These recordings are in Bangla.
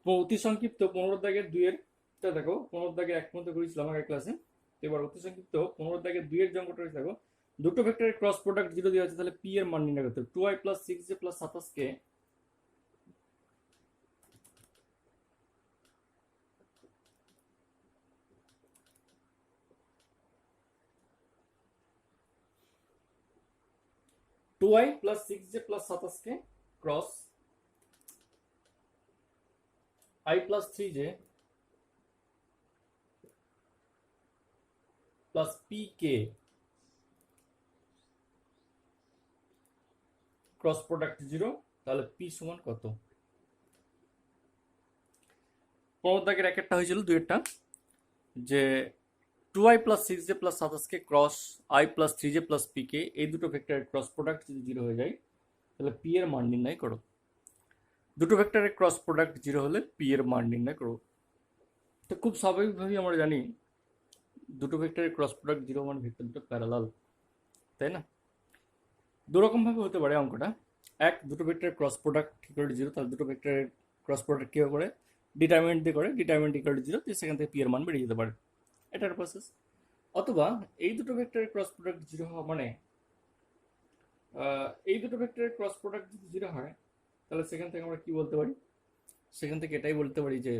অতি সংক্ষিপ্ত 15-2 দেখো, 15-1 পর্যন্ত করেছিলাম আগের ক্লাসে। এবার অতি সংক্ষিপ্ত 15-2 অঙ্কটা রয়েছে দেখো, দুটো ভেক্টরের ক্রস প্রোডাক্ট 0 দেওয়া আছে, তাহলে পি এর মান নির্ণয় করতে হবে। 2i + 6j + 27 K 2i + 6j + 27 K cross i + 3j + pk cross product 0, তাহলে p সমান কত? 15-1 হয়েছিল, 2 যে 2i + 6j + 27 K cross i + 3j + pk, এই দুটো ভেক্টরের ক্রস প্রোডাক্ট যদি 0 হয়ে যায় তাহলে p এর মান নির্ণয় করো। দুটো ভেক্টরের ক্রস প্রোডাক্ট 0 হলে p এর মান নির্ণয় করো। তো খুব স্বাভাবিকভাবেই আমরা জানি দুটো ভেক্টরের ক্রস প্রোডাক্ট 0 মানে ভেক্টর দুটো প্যারালাল, তাই না? দুরকমভাবে হতে পারে অঙ্কটা। দুটো ভেক্টরের ক্রস প্রোডাক্ট ইকুয়াল টু 0, তাহলে দুটো ভেক্টরের ক্রস প্রোডাক্ট কীভাবে করে? ডিটারমিনেন্ট দিয়ে করে, ডিটারমিনেন্ট ইকুয়াল টু 0, তো সেখান থেকে p এর মান বেরিয়ে যেতে পারে, এটার প্রসেস। অথবা এই দুটো ভেক্টরের ক্রস প্রোডাক্ট 0 হওয়া মানে এই দুটো ভেক্টরের ক্রস প্রোডাক্ট যদি 0 হয় তাহলে সেখান থেকে আমরা কি বলতে পারি? সেখান থেকে এটাই বলতে পারি যে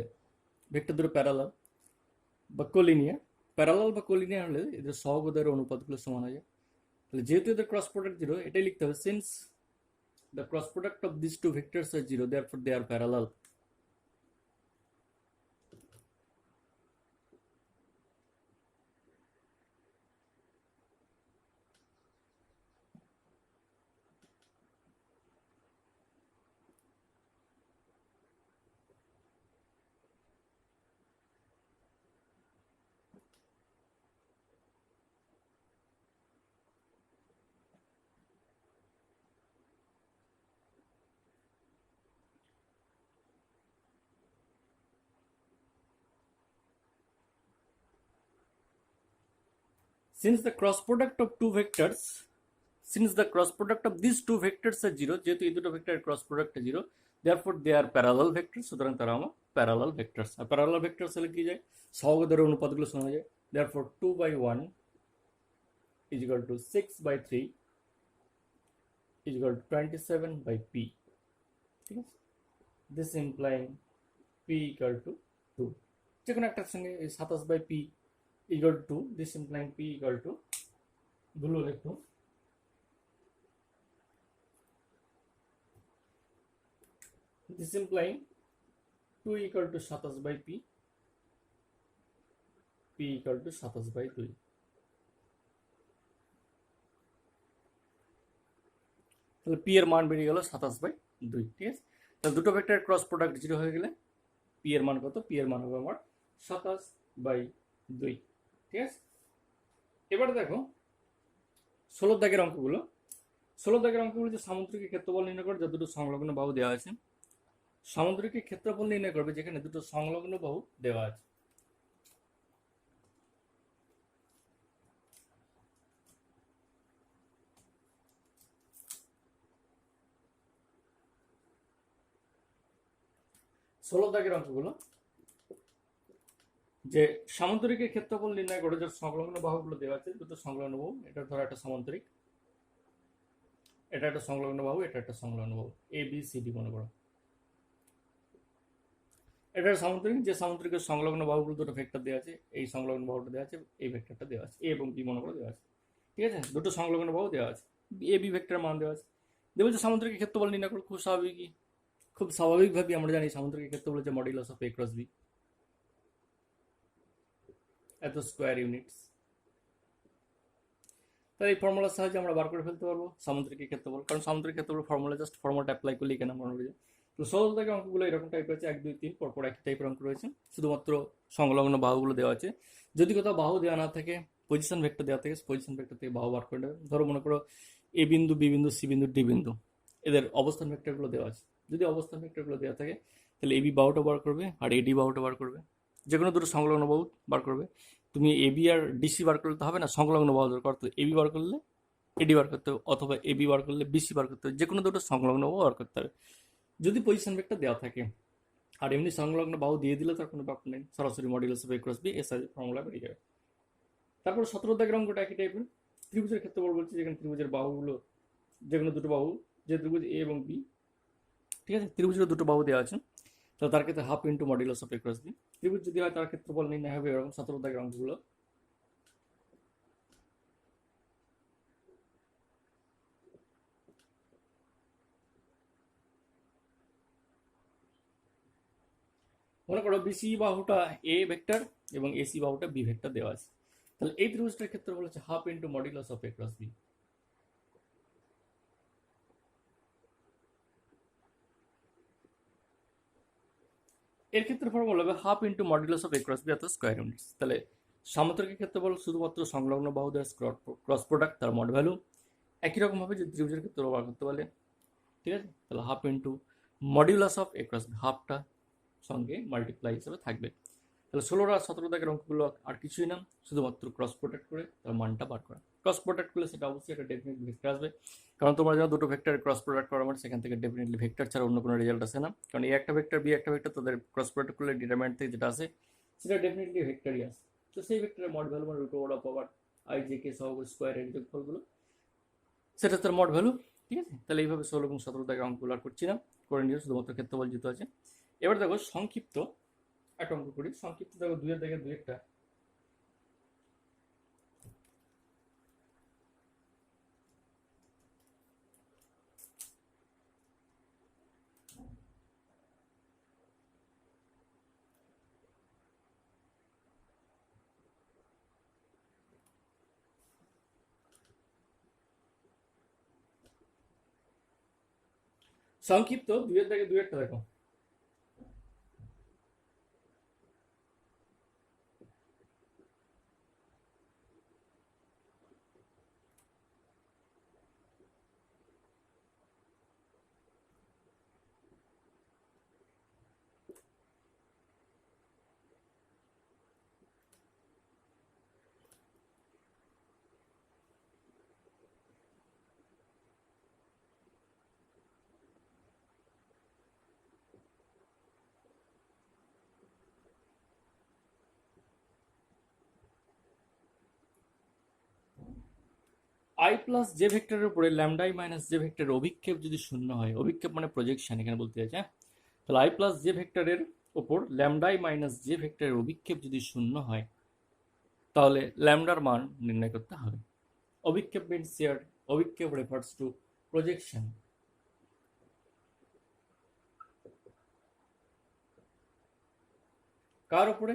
ভেক্টর দুটো প্যারালাল বা কোলিনিয়ার। প্যারালাল বা কোলিনিয়ার হলে এদের সহগদের অনুপাতগুলো সমান হয়ে যায়। তাহলে যেহেতু এদের ক্রস প্রোডাক্ট 0, এটাই লিখতে হবে, since the cross product of this two vectors are 0, therefore they are parallel. Since the cross product of two vectors, since the cross product of these two vectors are 0, যেহেতু এই দুটো ভেক্টরের cross product 0, therefore they are parallel vectors, সুতরাং তারা আমার parallel vectors. Are parallel vectors হলে কি যায়? সহগদের অনুপাতগুলো সমান হয়ে যায়। therefore 2/1 is equal to 6/3 is equal to 27/p, ঠিক আছে? This implying p equal to 2, যে কোনো একটার সঙ্গে 27/p equal to 2, this implying p equal to, ভুল একটু, this implying 2 equal to 27/p, p equal to 27/2। তাহলে p এর মান বেরিয়ে গেল 27/2, ঠিক আছে? তাহলে দুটো ভেক্টরের ক্রস প্রোডাক্ট 0 হয়ে গেলে p এর মান কত? p এর মান হবে আমার 27/2, ঠিক আছে? এবারে দেখো 16 দাগের অঙ্কগুলো। 16 দাগের অঙ্কগুলো যে সামুদ্রিক ক্ষেত্রফল নির্ণয় করে, যা দুটো সংলগ্ন বাহু দেওয়া আছে। সামুদ্রিক ক্ষেত্রফল নির্ণয় করবে যেখানে দুটো সংলগ্ন বাহু দেওয়া আছে। ষোলো দাগের অঙ্কগুলো যে সামুদ্রিকের ক্ষেত্রফল নির্ণয় করে, যার সংলগ্ন বাহুগুলো দেওয়া আছে, দুটো সংলগ্ন বাহু, এটা ধরো একটা সামুদ্রিক, এটা একটা সংলগ্ন বাহু, এটা একটা সংলগ্ন বাহু, এ বি সি ডি মনে করো। এটা সামুদ্রিক, যে সামুদ্রিকের সংলগ্ন বাহুগুলো দুটো ভেক্টর দেওয়া আছে, এই সংলগ্ন বাহুটা দেওয়া আছে, এই ভেক্টরটা দেওয়া আছে, এ এবং বি মনে করে দেওয়া আছে, ঠিক আছে? দুটো সংলগ্ন বাহু দেওয়া আছে, এ বি ভেক্টরের মান দেওয়া আছে। দেবো যে সামুদ্রিক ক্ষেত্রফল নির্ণয় করো, খুব স্বাভাবিকভাবে আমরা জানি সামুদ্রিক ক্ষেত্রফল হচ্ছে modulus of A cross B, এত স্কোয়ার ইউনিটস। তাই এই ফর্মুলার সাহায্যে আমরা বার করে ফেলতে পারবো সামুদ্রিক ক্ষেত্রফল, কারণ সামুদ্রিক ক্ষেত্রফল ফর্মুলা জাস্ট ফর্মুলাটা অ্যাপ্লাই করলে এখানে মনে হয়ে যায়। তো সহজ থেকে অঙ্কগুলো এরকম টাইপের আছে, 1 2 3 পরপর একই টাইপের অঙ্ক রয়েছে, শুধুমাত্র সংলগ্ন বাহুগুলো দেওয়া আছে। যদি কোথাও বাহু দেওয়া না থাকে, পজিশন ভেক্টর দেওয়া থাকে, পজিশন ভেক্টর থেকে বাহু বার করে নেবে। ধরো মনে করো এ বিন্দু, বি বিন্দু, সি বিন্দু, ডি বিন্দু, এদের অবস্থান ভেক্টরগুলো দেওয়া আছে। যদি অবস্থান ভেক্টরগুলো দেওয়া থাকে তাহলে এবি বাহুটা বার করবে আর এডি বাহুটা বার করবে, যে কোনো দুটো সংলগ্ন বাহু বার করবে। তুমি এবি আর ডিসি বার করলে তো হবে না, সংলগ্ন বাহু দরকার, তো এবি বার করলে এডি বার করতে হবে, অথবা এবি বার করলে বিসি বার করতে হবে, যে কোনো দুটো সংলগ্ন বাহু বার করতে হবে যদি পজিশন ভেক্টর দেওয়া থাকে। আর এমনি সংলগ্ন বাহু দিয়ে দিলে তার কোনো ব্যাপার নেই, সরাসরি modulus of A cross B as formula বেরিয়ে যাবে। তারপর 17 দাগের অঙ্কটা একই টাইপের, ত্রিভুজের ক্ষেত্রফল বলছে, যেখানে ত্রিভুজের বাহুগুলো, যেখানে দুটো বাহু, যে ত্রিভুজ এ এবং বি, ঠিক আছে, ত্রিভুজের দুটো বাহু দেওয়া আছে, তো তার ক্ষেত্রে half into modulus of A cross B. ত্রিভুজ যদি হয় তার ক্ষেত্রফল নির্ণয় হবে এরকম 17 দাগের অঙ্কগুলো। মনে করো বিসি বাহুটা এ ভেক্টর এবং এসি বাহুটা বি ভেক্টর দেওয়া আছে, তাহলে এই ত্রিভুজটার ক্ষেত্রফল হচ্ছে half into modulus of A cross B. এর ক্ষেত্রফল হবে half into modulus of A cross B অর্থাৎ স্কোয়ার ইউনিটস। তাহলে সামুদ্রিক ক্ষেত্রফল শুধুমাত্র সংলগ্ন বাহুদের ক্রস প্রোডাক্ট তার মড ভ্যালু, একই রকম ভাবে যে ত্রিভুজের ক্ষেত্রফল বার করতে পারলে, ঠিক আছে, তাহলে half into modulus of A cross B, হাফটা সঙ্গে মাল্টিপ্লাই হিসেবে থাকবে। তাহলে 16 আর 17 দাগের অঙ্কগুলো আর কিছুই না, শুধুমাত্র ক্রস প্রোডাক্ট করে তার মানটা বার করা। ক্রস প্রোডাক্ট করলে সেটা অবশ্যই একটা ডেফিনেটলি ভেক্টর আসবে, কারণ তোমরা যেন দুটো ভেক্টর ক্রস প্রোডাক্ট করা মানে সেখান থেকে ডেফিনেটলি ভেক্টর ছাড়া অন্য কোনো রেজাল্ট আসে না, কারণ এই একটা ভেক্টর বি একটা ভেক্টর, তাদের ক্রস প্রোডাক্ট করলে ডিটারমিনেন্ট থেকে যেটা আসে সেটা ডেফিনেটলি ভেক্টরই আসে। তো সেই ভেক্টরের মড ভ্যালু মানে root over of power I J K সহ স্কোয়ার এর যোগফলগুলো, সেটা তার মড ভ্যালু, ঠিক আছে। তাহলে এইভাবে 16 এবং 17 দাগের অঙ্কগুলো আর করছি না, করে নিয়ে শুধুমাত্র ক্ষেত্রফল যেহেতু আছে। এবার দেখো সংক্ষিপ্ত একটা অঙ্ক করি। সংক্ষিপ্ত দেখো 2 এর দাগের 2 একটা। সংক্ষিপ্ত 2 এর দাগে 2 একটা দেখো। আই প্লাস জে ভেক্টরের উপরে ল্যামডা আই মাইনাস জে ভেক্টরের অভিক্ষেপ যদি শূন্য হয়, অভিক্ষেপ মানে প্রজেকশন এখানে বলতে চাইছে, হ্যাঁ, তাহলে আই প্লাস জে ভেক্টরের ওপর ল্যামডা আই মাইনাস জে ভেক্টরের অভিক্ষেপ যদি শূন্য হয়, তাহলে ল্যামডার মান নির্ণয় করতে হবে। অভিক্ষেপ মিনস হিয়ার, অভিক্ষেপ রেফার্স টু প্রজেকশন। কার উপরে?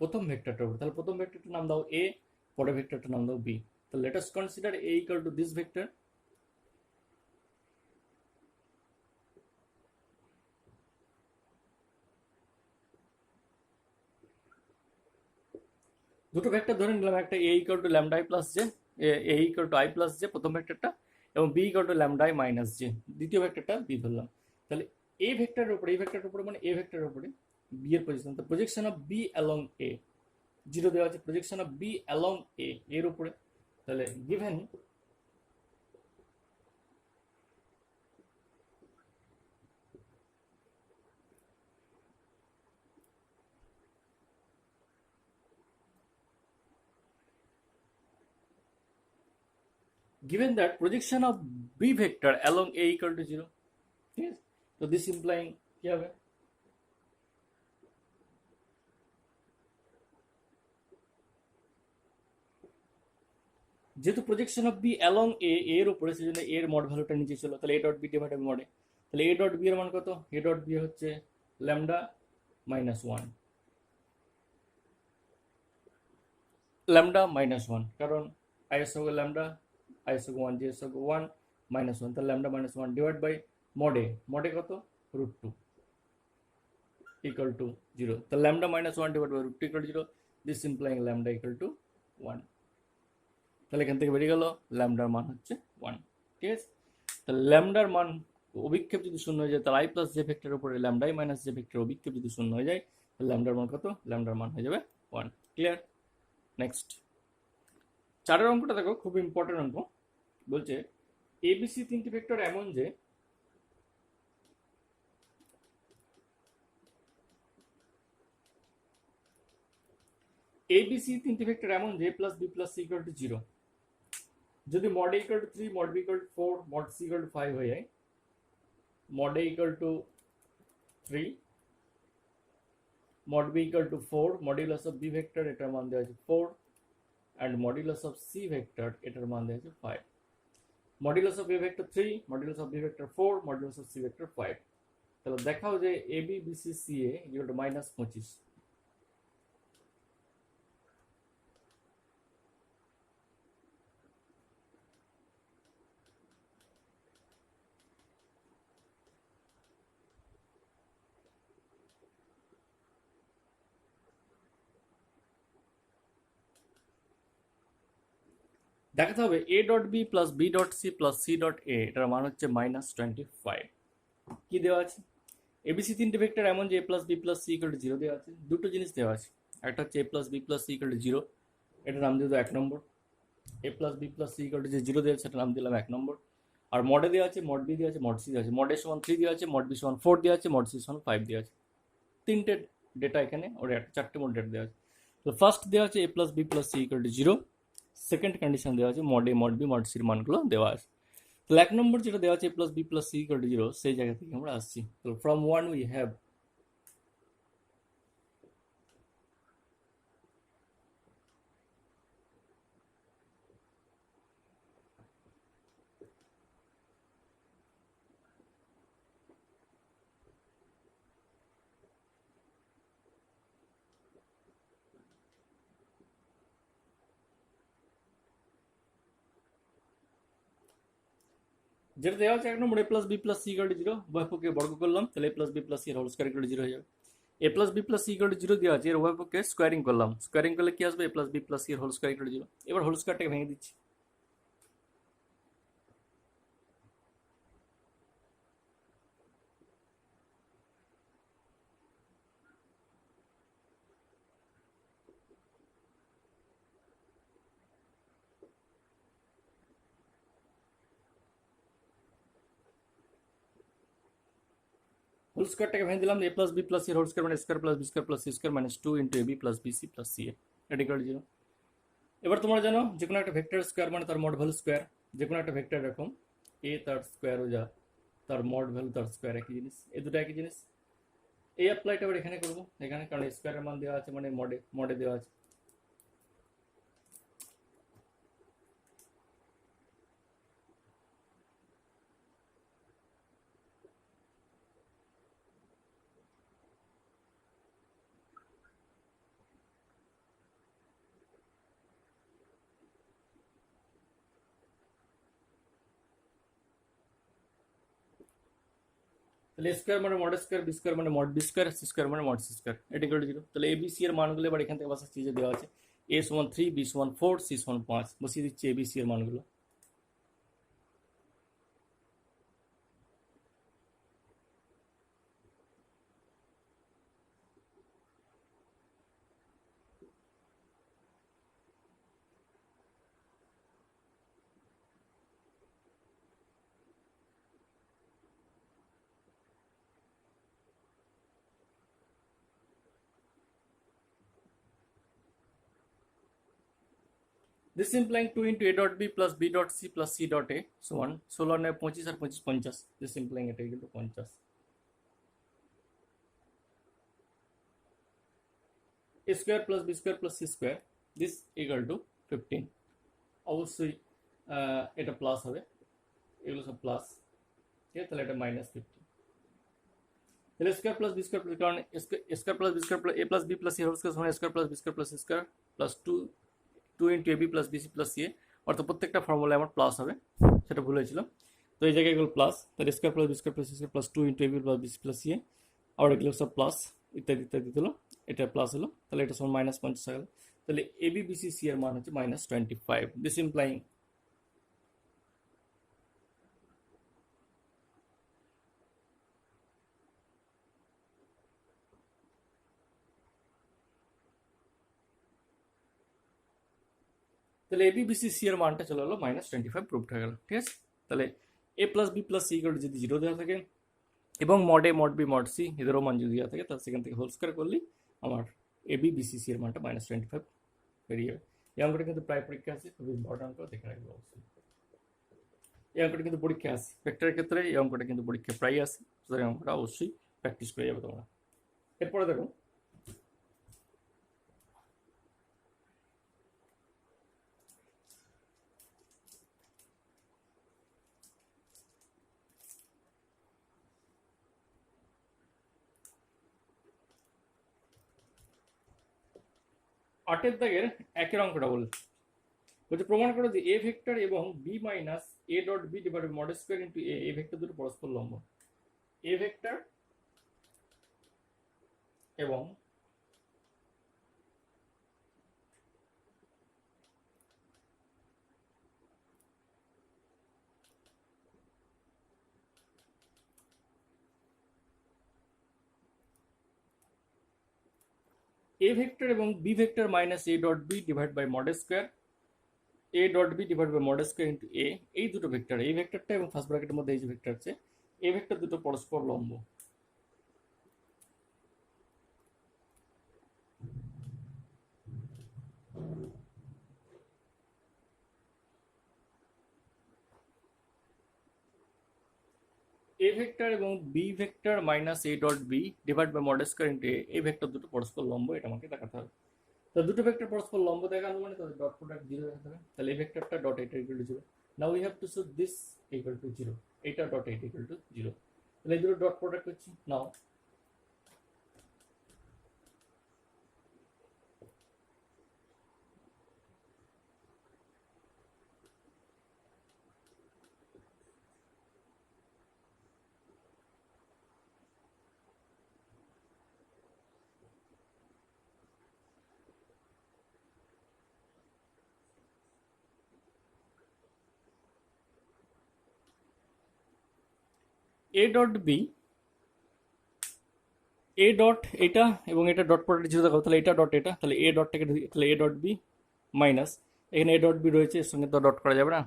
প্রথম ভেক্টরটার উপরে। তাহলে প্রথম ভেক্টরটার নাম দাও এ, পরের ভেক্টরটার নাম দাও বি। তাহলে let us consider A equal to this vector, দুটো ভেক্টর ধরে নিলাম, একটা A equal to lambda I plus J, A equal to I plus J প্রথম ভেক্টরটা, এবং B equal to lambda I minus J দ্বিতীয় ভেক্টরটা বি ধরলাম। তাহলে এ ভেক্টরের উপরে, এই ভেক্টরের উপরে মানে এ ভেক্টরের উপরে বি এর পজিশন, তো projection of B along A, zero দেওয়া আছে, projection of B along A এর উপরে, তাহলে given given that projection of b vector along a equal to 0, ঠিক আছে, তো this implying কি হবে, যেহেতু projection of B along A এর উপরে, সেজন্য এর মড ভ্যালুটা নিচে ছিল, তাহলে A dot B divided by mod A, তাহলে এ ডট বি এর মান কত, এ ডট বি হচ্ছে lambda minus one, lambda minus one, কারণ আই এস হোক ল্যামডা, আই এস হোক ওয়ান, জি এস হোক ওয়ান, মাইনাস ওয়ান, তাহলে lambda minus one divide by mod A, mod A কত root two equal to zero, তাহলে lambda minus one divide by root two equal to zero, this implying lambda equal to one. তাহলে এখান থেকে বেরিয়ে গেল ল্যামডার মান হচ্ছে ওয়ান, ঠিক আছে। তাহলে ল্যামডার মান অভিক্ষেপ যদি শূন্য হয়ে যায়, তাহলে আই প্লাস জে ভেক্টরের উপরে lambda I minus J vector অভিক্ষেপ যদি শূন্য হয়ে যায়, তাহলে ল্যামডার মান কত, ল্যামডার মান হয়ে যাবে ওয়ান। ক্লিয়ার? নেক্সট 4 অঙ্কটা দেখো, খুব ইম্পর্টেন্ট অঙ্ক। বলছে এবিসি তিনটি ভেক্টর এমন যে এ বি সি তিনটি ভেক্টর এমন যে plus B plus C equal to 0, যদি mod A equal to 3, mod B equal to 4, mod C equal to 5 হয়ে যায়, mod A equal to 3, mod b equal to 4, modulus of b vector এটার মান দেওয়া আছে 4, and modulus of c vector এটার মান দেওয়া আছে 5. modulus of a vector 3, modulus of b vector 4, modulus of c vector 5. তাহলে দেখাও যে a b b c c a equal to -25. দেখাতে হবে a dot B plus B dot C plus C dot A এটার মান হচ্ছে -25. কি দেওয়া আছে? এবিসি তিনটে ভেক্টর এমন যে A plus B plus C equal to 0 দেওয়া আছে। দুটো জিনিস দেওয়া আছে, একটা হচ্ছে A plus B plus C equal to 0, এটার নাম দিয়ে 1 নম্বর। A plus B plus C equal to যে 0 দেওয়া আছে সেটার নাম দিলাম 1 নম্বর। আর মডে দেওয়া আছে, মড বি দেওয়া আছে, মড সি দেওয়া আছে। মড এ সমান 3 দেওয়া আছে, মড বি সমান 4 দেওয়া আছে, মড সি সমান 5 দেওয়া আছে। তিনটে ডেটা এখানে, ওর একটা 4টে মোট ডেটা দেওয়া আছে। তো ফার্স্ট দেওয়া আছে A plus B plus C equal to 0, second condition দেওয়া আছে mod A mod B mod সির মানগুলো দেওয়া আছে। তো 1 নম্বর যেটা দেওয়া আছে A plus B plus C equal to 0, সেই জায়গা থেকে আমরা আসছি। তো ফ্রম 1 উই হ্যাভ যেটা দেওয়া আছে 1 নম্বর A plus B plus C equal to 0, উভয়পক্ষে বর্গ করলাম, তাহলে A plus B plus C এর হোল স্কয়ার ইকুয়াল টু 0 হয়ে যাবে। A plus B plus C equal to 0 দেওয়া আছে, এর উভয়পক্ষে স্কোয়ারিং করলাম, স্কোয়ারিং করলে কি আসবে? এ প্লাস বি প্লাস সি এর হোল স্কয়ার ইকুয়াল টু 0। এবার হোল স্কয়ারটাকে ভেঙে দিচ্ছি। হোল স্কয়ারটাকে ভেঙে দিলাম, A plus B plus C এর হোল স্কয়ার মানে square plus B square plus C square minus 2 into A B plus B C plus C A, এটা ইকুয়াল টু 0। এবার তোমরা জানো যে কোনো একটা ভেক্টর স্কোয়ার মানে তার মড ভ্যালু স্কোয়ার। যে কোনো একটা ভেক্টর এরকম এ তার স্কোয়ারও যা, তার মড ভ্যালু তার স্কোয়ার একই জিনিস, এই দুটো একই জিনিস। এই অ্যাপ্লাইটা আবার এখানে করবো, এখানে কারণ স্কোয়ারের মান দেওয়া আছে মানে মডে মডে দেওয়া আছে। তাহলে স্কোয়ার মানে মড স্কোয়ার, বি স্কোয়ার মানে mod B square, C square মানে মড সি স্কোয়ার, এটা ইকুয়াল টু 0। তাহলে এ বি সি এর মানগুলো এবার এখান থেকে বসাচ্ছি, যে দেওয়া আছে এ সমান 3, বি সমান 4, সি সমান 5, বসিয়ে দিচ্ছি এ বি সি এর মানগুলো। This implying 2 into a dot b plus b dot c plus c dot a সমান 16 9 25 আর 25 50, this implying এটা কিন্তু 50। a square plus b square plus c square, this equal to 15। অবশ্যই এটা প্লাস হবে, এগুলো সব প্লাস, ঠিক আছে? তাহলে এটা -15। তাহলে স্কোয়ার প্লাস বি স্কোয়ার, কারণ square plus B square plus A plus B plus C whole square সমান square plus B square plus C square plus 2 into A B plus B C plus C A, অর্থাৎ প্রত্যেকটা ফর্মুলা আমার প্লাস হবে, সেটা ভুল হয়েছিল। তো এই জায়গায় এগুলো প্লাস, তাহলে square plus B square plus C square plus 2 into A B plus B C plus C A, আবার এগুলো সব প্লাস ইত্যাদি ইত্যাদি দিল, এটা প্লাস হলো, তাহলে এটা সমান -50 হয়ে গেল। তাহলে A B B C C এর মান হচ্ছে -25, দিস ইমপ্লাইং তাহলে A B B C C এর মানটা চলে হলো -25, প্রুভড হয়ে গেল, ঠিক আছে? তাহলে A plus B plus C equal যদি 0 দেওয়া থাকে এবং mod A mod B mod C এদেরও মান যদি দেওয়া থাকে, তাহলে সেখান থেকে হোল স্কয়ার করলেই আমার A B B C C এর মানটা -25 পেরিয়ে যাবে। এই অঙ্কটা কিন্তু প্রায় পরীক্ষা আছে, খুব ইম্পর্টেন্ট অঙ্ক, দেখে রাখবে অবশ্যই। এই অঙ্কটা কিন্তু পরীক্ষা আছে, ভেক্টরের ক্ষেত্রে এই অঙ্কটা কিন্তু পরীক্ষা প্রায় আছে, সুতরাং অঙ্কটা অবশ্যই প্র্যাকটিস করে যাবে তোমরা। এরপরে দেখো আটের দাগের একের অঙ্কটা বলছে প্রমাণ করো যে এ ভেক্টর এবং B minus A dot B divided mod square into A vector দুটো পরস্পর লম্ব। এ ভেক্টর এবং এ ভেক্টর এবং B vector minus A dot B divide by mod square A dot B divide by mod square into A, এই দুটো ভেক্টর, এই ভেক্টরটা এবং ফার্স্ট ব্র্যাকেটের মধ্যে এই যে ভেক্টর আছে, এই ভেক্টর দুটো পরস্পর লম্ব। এ ভেক্টর এবং B vector minus A dot B divide by mod square into A, এই ভেক্টর দুটো পরস্পর লম্ব, এটা আমাকে দেখাতে হবে। তো দুটো ভেক্টর পরস্পর লম্ব দেখানো মানে তাদের ডট প্রোডাক্ট জিরো দেখাতে হবে। তাহলে এই ভেক্টরটা ডট এইটা equal to zero. Now we have to show this equal to zero, এইটা dot eight equal to zero. তাহলে এই দুটো ডট প্রোডাক্ট হচ্ছে। Now A dot B, A dot এটা এবং এটা ডট প্রোডাক্ট জিরো দেখাবো, তাহলে এটা ডট এটা, তাহলে এ ডটটাকে, তাহলে এ ডট বি মাইনাস এখানে এ ডট বি রয়েছে, এর সঙ্গে তো ডট করা যাবে না,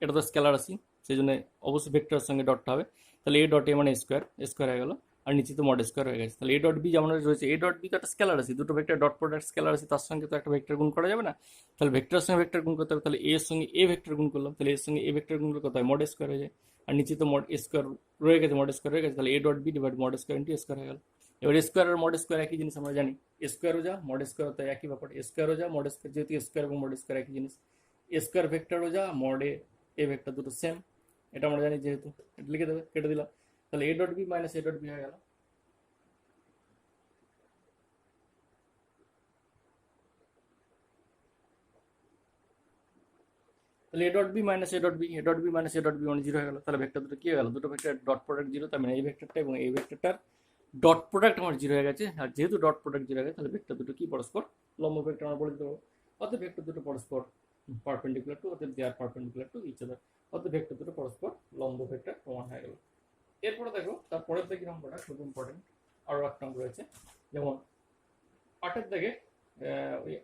এটা তো স্কেলার আছে, সেই জন্য অবশ্যই ভেক্টরের সঙ্গে ডটটা হবে। তাহলে এ ডট এ মানে স্কোয়ার, স্কোয়ার হয়ে গেল, আর নিচে তো মড স্কোয়ার হয়ে গেছে। তাহলে এ ডট বি যেমন রয়েছে, এ ডট বি তো একটা স্কেলার আছে, দুটো ভেক্টর ডট প্রোডাক্ট স্কেলার আছে, তার সঙ্গে তো একটা ভেক্টর গুণ করা যাবে না, তাহলে ভেক্টরের সঙ্গে ভেক্টর গুণ করতে হবে। তাহলে এর সঙ্গে এ ভেক্টর গুণ করলাম, তাহলে এর সঙ্গে এ ভেক্টর গুণ করলে কত হয়, মড স্কোয়ার হয়ে যায়, আর নিচে তো মড স্কোয়ার রয়ে গেছে, মড স্কোয়ার হয়ে গেছে, তাহলে A dot B divide mod square into square হয়ে গেল। এবার স্কোয়ার আর মড স্কোয়ার একই জিনিস আমরা জানি, স্কোয়ারও যা মড স্কোয়ার তো একই ব্যাপার, স্কোয়ারও যা মড স্কোয়ার, যেহেতু স্কোয়ার এবং মড স্কোয়ার একই জিনিস, স্কোয়ার ভেক্টরও যা মডে এ ভেক্টর দুটো সেম, এটা আমরা জানি, যেহেতু এটা লিখে দেবে, কেটে দিলাম। তাহলে A dot B minus A dot B হয়ে গেল। তাহলে A dot B minus A dot B, A dot B minus A dot B মানে জিরো হয়ে গেল। তাহলে ভেক্টর দুটো কি হয়ে গেল, দুটো ভেক্টর ডট প্রোডাক্ট জিরো, তার মানে এই ভেক্টরটা এবং এই ভেক্টরটার ডট প্রোডাক্ট আমার জিরো হয়ে গেছে, আর যেহেতু ডট প্রোডাক্ট জিরো হয়ে গেছে, তাহলে ভেক্টর দুটো কি পরস্পর লম্ব ভেক্টর আমরা বলে দিতে পারবো। অতএব ভেক্টর দুটো পরস্পর পারপেন্ডিকুলার টু, অতএব they are perpendicular to each other, অতএব ভেক্টর দুটো পরস্পর লম্ব ভেক্টর প্রমাণ হয়ে গেল। এরপরে দেখো তারপরের দিকে নম্বরটা খুব ইম্পর্টেন্ট, আরও একটা নম্বর রয়েছে, যেমন আটের দাগে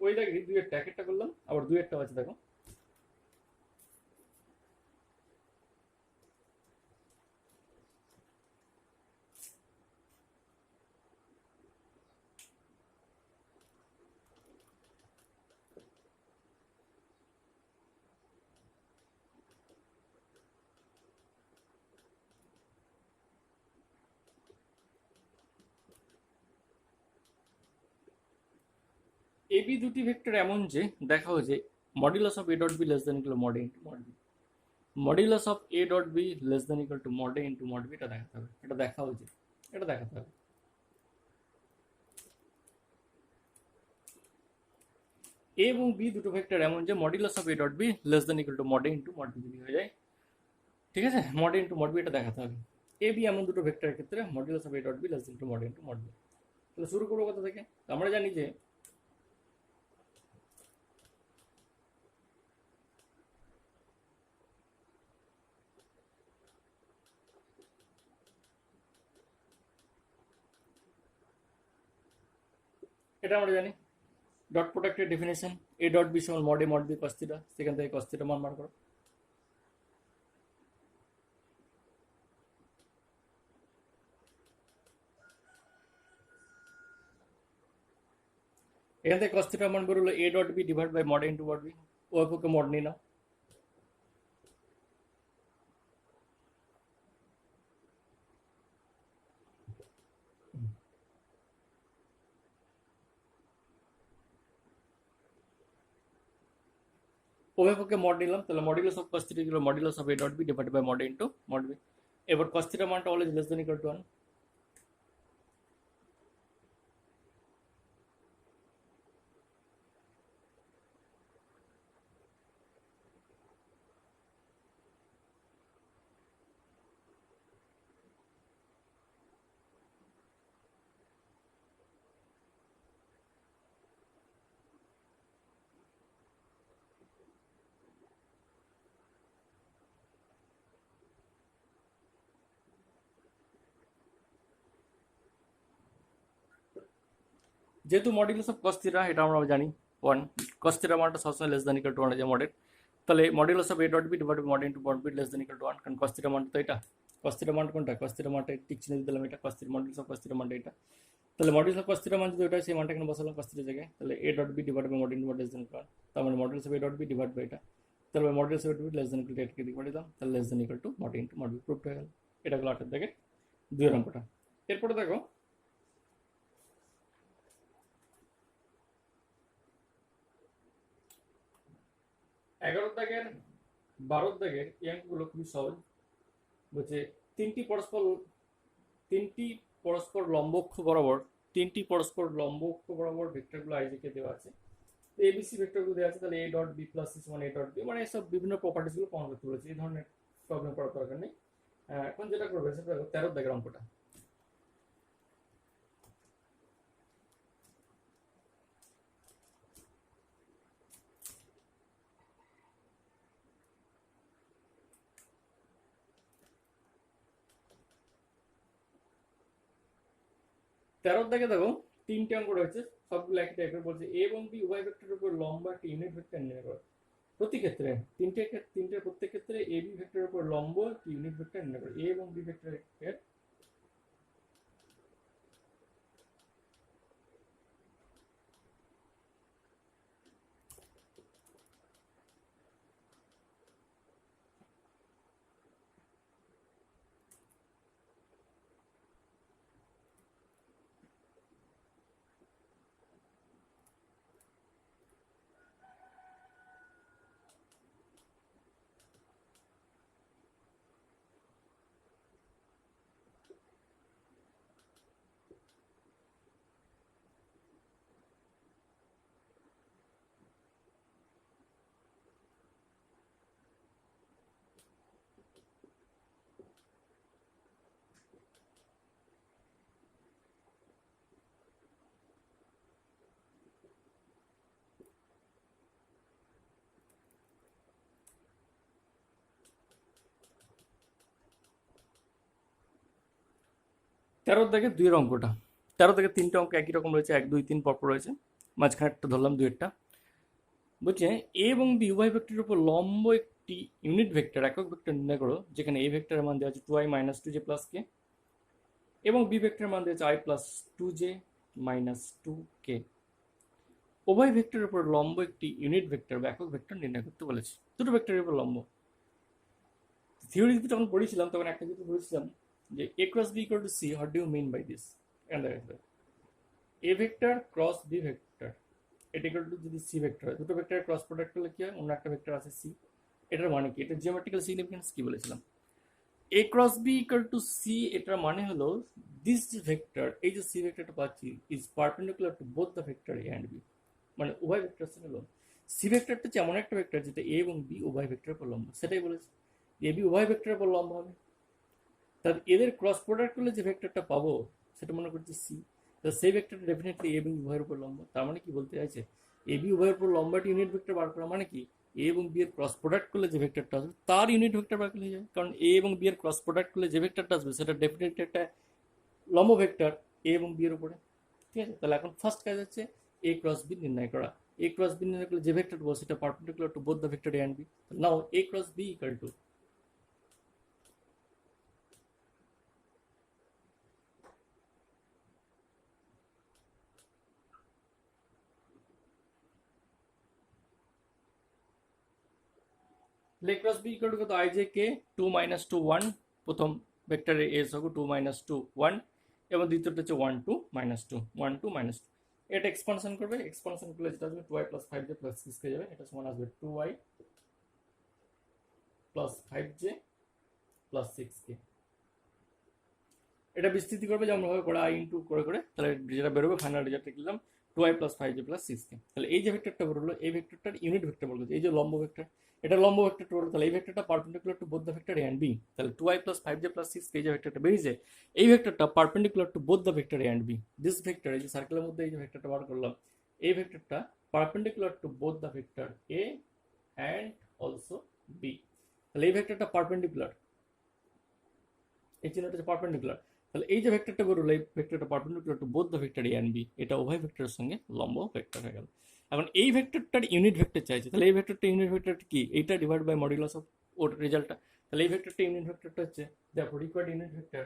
ওই দাগে দুই একটা, এক একটা করলাম, আবার দুই একটা আছে দেখো। এবি দুটি ভেক্টর এমন যে দেখাও যে modulus of A dot B less than equal mod A into mod B, modulus of A dot B less than equal to mod A into mod B, এটা দেখাতে হবে, এটা দেখাও যে, এটা দেখাতে হবে। এ এবং বি দুটো ভেক্টর এমন যে modulus of A dot B less than equal to mod A into mod B যদি হয়ে যায়, ঠিক আছে, mod A into mod B এটা দেখাতে হবে। এ বি এমন দুটো ভেক্টরের ক্ষেত্রে modulus of A dot B less than into mod A into mod B. তাহলে শুরু করবো কথা থেকে, আমরা জানি যে এটা আমরা জানি ডট প্রোডাক্টের ডেফিনেশন, এ ডট বি সমান mod A mod B cos theta, সেখান থেকে কস থিটা মান বার করো। এখান থেকে cos থিটার মান বেরোলো a dot B divide by mod into mod B, ওই পক্ষে মড নিয়ে নাও। উভয় পক্ষে মড নিলাম, তাহলে মডুলাস অফ cos থিটা হলো modulus of a dot B divide by mod into mod B. এবার cos থিটার মানটা always less than equal to 1। যেহেতু মডুলাস অফ cos থিটা এটা আমরা জানি 1, cos থিটার মানটা সবসময় লেস দ্যান ইকুয়াল টু 1 আছে মডের, তাহলে modulus of a dot B divide by mod into mod B less than equal to 1, কারণ cos থিটা মানটা তো এটা। cos থিটা মান কোনটা? cos থিটা মানটা টিক চিহ্ন দিয়ে দিলাম, এটা cos theta modulus of cos theta মানটা এটা। তাহলে মডুলাস অফ cos থিটা মান যদি ওটা সেই মানটা এখানে বসালাম cos থিটার জায়গায়, তাহলে a dot B divide by mod into mod less than equal, তার মানে modulus of a dot B divide by এটা, তাহলে modulus of a dot B less than equal to এটাকে দিকে দিলাম, তাহলে less than equal to mod into mod B proofed হয়ে গেল। এটা হলো 8 থেকে 2 অঙ্কটা। এরপরে দেখো 11 দাগের 12 দাগের এই অঙ্কগুলো খুবই সহজ। বলছে তিনটি পরস্পর লম্ব অক্ষ বরাবর ভেক্টরগুলো আইজেকে দেওয়া আছে, এবিসি ভেক্টরগুলো দেওয়া আছে, তাহলে A dot B plus C সমান এ ডট বি, মানে এসব বিভিন্ন প্রপার্টিসগুলো প্রমাণ করতে বলেছে। এই ধরনের প্রবলেম করার দরকার নেই। এখন যেটা করবে সেটা 13 দাগের অঙ্কটা। তেরোর দাগে দেখো তিনটে অঙ্ক রয়েছে, সবগুলো একই টাইপের। বলছে এ এবং বি উভয় ভেক্টরের উপর লম্ব একটা ইউনিট ভেক্টর নির্ণয় করো। প্রতি ক্ষেত্রে তিনটে প্রত্যেক ক্ষেত্রে এ বি ভেক্টরের উপর লম্ব একটি ইউনিট ভেক্টর নির্ণয় করো। এ এবং বি ভেক্টরের তেরোর দাগে দুইয়ের অঙ্কটা। 13 থেকে তিনটে অঙ্ক একই রকম রয়েছে, 1 2 3 পরপর রয়েছে, মাঝখানে একটা ধরলাম দুইয়েরটা। বলছে এ এবং বি উভয় ভেক্টরের উপর লম্ব একটি ইউনিট ভেক্টর একক ভেক্টর নির্ণয় করো, যেখানে এ ভেক্টরের মান দেওয়া আছে 2i মাইনাস 2j প্লাস কে, এবং বি ভেক্টরের মান দেওয়া আছে i plus 2j minus 2k। উভয় ভেক্টরের উপর লম্ব একটি ইউনিট ভেক্টর বা একক ভেক্টর নির্ণয় করতে বলেছে। দুটো ভেক্টরের উপর লম্ব। থিওরিতে যখন পড়েছিলাম তখন একটা কিছু পড়েছিলাম যে A cross B equal to C, what do you mean by this? A vector cross B vector এটা ইকুয়াল টু যদি সি ভেক্টর হয়, দুটো ভেক্টরের ক্রস প্রোডাক্ট হলে কি হয়? অন্য একটা ভেক্টর আছে সি, এটার মানে কি? এটা জিওমেট্রিক্যাল সিগনিফিকেন্স কি বলেছিলাম? A cross B equal to C, এটার মানে হলো দিস যে ভেক্টর, এই যে সি ভেক্টরটা পাচ্ছি, is perpendicular to both the vector A and B, মানে উভয় ভেক্টর হলো সি ভেক্টরটা হচ্ছে এমন একটা ভেক্টর যেটা এ এবং বি উভয় ভেক্টরের উপর লম্ব, সেটাই বলেছে। এ বি উভয় ভেক্টরের উপর লম্ব হবে, তাহলে এদের ক্রস প্রোডাক্ট করলে যে ভেক্টরটা পাবো সেটা মনে করছি সি, তাহলে সেই ভেক্টরটা ডেফিনেটলি এ এবং উভয়ের উপর লম্ব। তার মানে কি বলতে চাইছে? এ বি উভয়ের উপর লম্বা একটা ইউনিট ভেক্টর বার করা মানে কি? এ এবং বি এর ক্রস প্রোডাক্ট করলে যে ভেক্টরটা আসবে তার ইউনিট ভেক্টর বার করলে হয়ে যাবে, কারণ এ এবং বি এর ক্রস প্রোডাক্ট করলে যে ভেক্টরটা আসবে সেটা ডেফিনেটলি একটা লম্ব ভেক্টর এ এবং বি এর উপরে। ঠিক আছে, তাহলে এখন ফার্স্ট কাজ হচ্ছে এ ক্রস বি নির্ণয় করা। এ ক্রস বি নির্ণয় করলে যে ভেক্টর পাবো সেটা perpendicular to both the vector A and B. Now A cross B equal to, তাহলে ক্রস বি ইকুয়াল টু কত আই জে কে 2 মাইনাস 2 1 প্রথম ভেক্টরের এস হবে 2 মাইনাস 2 1 এবং দ্বিতীয়টা হচ্ছে 1 2 মাইনাস 2 1 2 মাইনাস 2 এটা এক্সপানশন করবে, এক্সপানশন করলে যেটা আসবে 2i plus 5j plus 6k যাবে, এটা সমান আসবে 2i plus 5j plus 6k। এটা বিস্তৃতি করবে যেমন ভাবে করে i ইন্টু করে করে, তাহলে যেটা বেরোবে ফাইনাল রেজাল্ট লিখলাম 2i plus 5j plus 6k। তাহলে এই যে ভেক্টরটা বেরোলো এই ভেক্টরটার ইউনিট ভেক্টর বলবো, এই যে লম্ব ভেক্টর, এটা লম্ব ভেক্টর বেরোলো, তাহলে এই ভেক্টরটা perpendicular to both the vector A and B. তাহলে 2i plus 5j plus 6k যে ভেক্টরটা বেরিয়েছে এই ভেক্টরটা perpendicular to both the vector A and B. This vector, এই যে সার্কেলের মধ্যে এই যে ভেক্টরটা বার করলাম, এই ভেক্টরটা perpendicular to both the vector A and also B. তাহলে এই ভেক্টরটা পারপেন্ডিকুলার, এই চিহ্নটা হচ্ছে পারপেন্ডিকুলার। তাহলে এই যে ভেক্টরটা বেরোলো এই ভেক্টরটা perpendicular to both the vector A and B, এটা উভয় ভেক্টরের সঙ্গে লম্ব ভেক্টর হয়ে গেল। এখন এই ভেক্টরটার ইউনিট ভেক্টর চাইছে, তাহলে এই ভেক্টরটা ইউনিট ভেক্টর কি, এইটা ডিভাইড বাই মডুলাস অফ ওর রেজাল্টটা। তাহলে এই ভেক্টরটা ইউনিট ভেক্টরটা হচ্ছে দেখো রিকোয়ার্ড ইউনিট ভেক্টর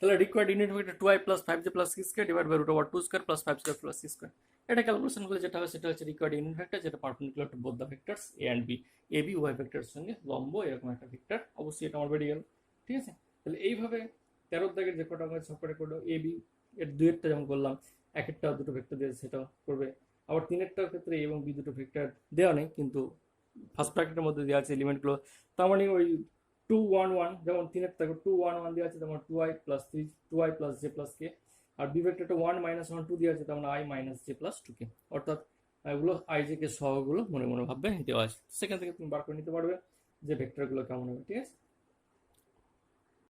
তাহলে required unit vector 2i plus 5j plus 6k divide by root over 2 square plus 5 square plus 6 square. এটা ক্যালকুলেশন করলে যেটা হবে সেটা হচ্ছে রিকোয়ার্ড ইউনিট ভেক্টর, যেটা perpendicular to both the vectors A and B, A B উভয় ভেক্টরের সঙ্গে লম্ব এরকম একটা ভেক্টর। অবশ্যই এটা আমার বেরিয়ে গেল, ঠিক আছে। তাহলে এইভাবে 13 দাগের যে কটা আমরা সব কটা করলো এ বি এর দুইয়েরটা যেমন করলাম, একেরটা দুটো ভেক্টর দিয়েছে সেটাও করবে, আবার তিনেরটার ক্ষেত্রে এ এবং বি দুটো ভেক্টর দেওয়া নেই কিন্তু ফার্স্ট ব্র্যাকেটের মধ্যে দেওয়া আছে এলিমেন্টগুলো, তার মানে ওই 2 1 1 যেমন তিনের থাকে 2 1 1 দেওয়া আছে, তেমন 2i plus 3 2i plus j plus k, আর বি ভেক্টরটা 1 মাইনাস 1 2 দেওয়া আছে, তেমন i minus j plus 2k। অর্থাৎ এগুলো i j কে সহগুলো মনে মনে ভাববে দেওয়া আছে, সেখান থেকে তুমি বার করে নিতে পারবে যে ভেক্টরগুলো কেমন হবে, ঠিক আছে।